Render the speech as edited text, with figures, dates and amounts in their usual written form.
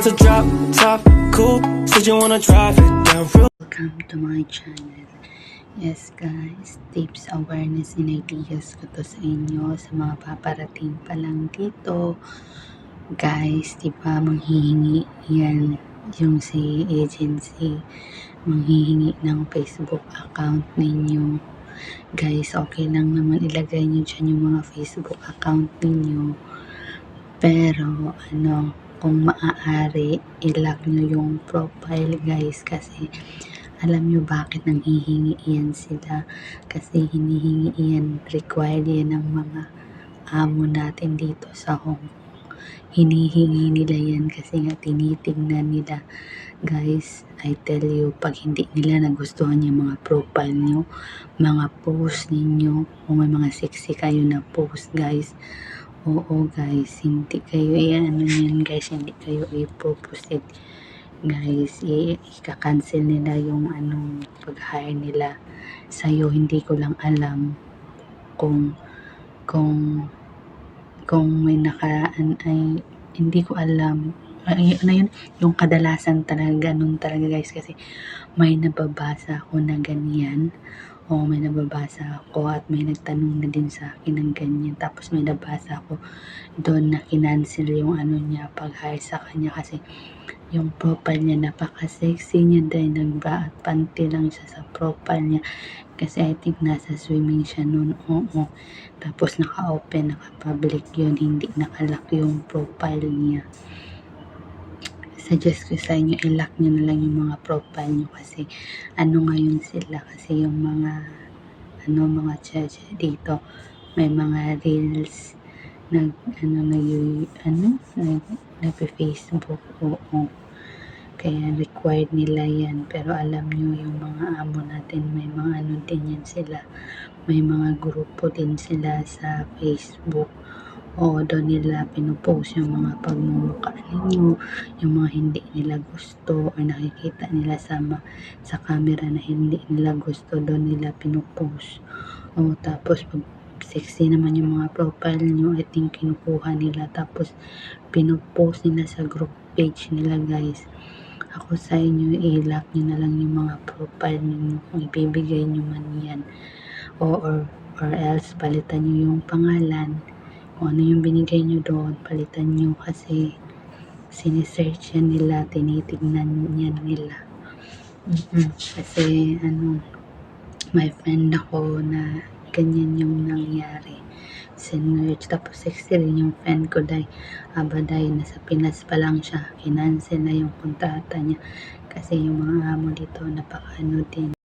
That's a drop top coupe. Said you wanna drive it down real. Welcome to my channel. Yes guys, tips, awareness, and ideas ko to sa inyo sa mga paparating pa lang dito. Guys, diba manghihingi yan yung si agency, manghihingi ng Facebook account ninyo. Guys, okay lang naman ilagay nyo dyan yung mga Facebook account ninyo. Pero kung maaari, i-lock nyo yung profile guys, kasi alam nyo bakit nanghihingi yan sila? Kasi hinihingi yan, required yan ng mga amo natin dito sa Hong Kong. Hinihingi nila yan kasi nga tinitignan nila. Guys, I tell you, pag hindi nila nagustuhan yung mga profile nyo, mga post ninyo, kung may mga sexy kayo na post guys, oo guys, hindi kayo yan guys, hindi kayo i-proceed guys, i-cancel nila yung pag-hire nila sa'yo. Hindi ko lang alam kung may nakaraan ay hindi ko alam. Yun, yung kadalasan talaga, ganun talaga guys, kasi may nababasa ako na ganyan. O may nababasa ako at may nagtanong na din sa akin ng ganyan. Tapos may nabasa ako doon na kinancel yung niya, pag-hire sa kanya, kasi yung profile niya napaka-sexy niya dahil nag-bra at panty lang siya sa profile niya. Kasi I think nasa swimming siya noon. Oo. Tapos naka-open, naka-public yun, hindi naka-lock yung profile niya. Suggest ko sa inyo, i-lock nyo na lang yung mga profile nyo, kasi ngayon sila, kasi yung mga mga chacha dito, may mga reels nag-Facebook. Oo, kaya required nila yan. Pero alam nyo, yung mga amo natin, may mga din yan sila, may mga grupo din sila sa Facebook. O doon nila pinupost yung mga pagmumukha ninyo, yung mga hindi nila gusto, or nakikita nila sa camera na hindi nila gusto, doon nila pinupost. O tapos pag sexy naman yung mga profile nyo, I think kinukuha nila, tapos pinupost nila sa group page nila guys. Ako sa inyo, i-lock nyo na lang yung mga profile ninyo kung ibibigay nyo man yan, or else palitan nyo yung pangalan. Kung ano yung binigay nyo doon, palitan nyo, kasi sinisearch yan nila, tinitignan yan nila. Kasi may friend ako na ganyan yung nangyari, sinearch, tapos sexy rin yung friend ko dahil abaday, nasa Pinas pa lang siya, kinancel na yung kontrata niya, kasi yung mga amo dito napaka din.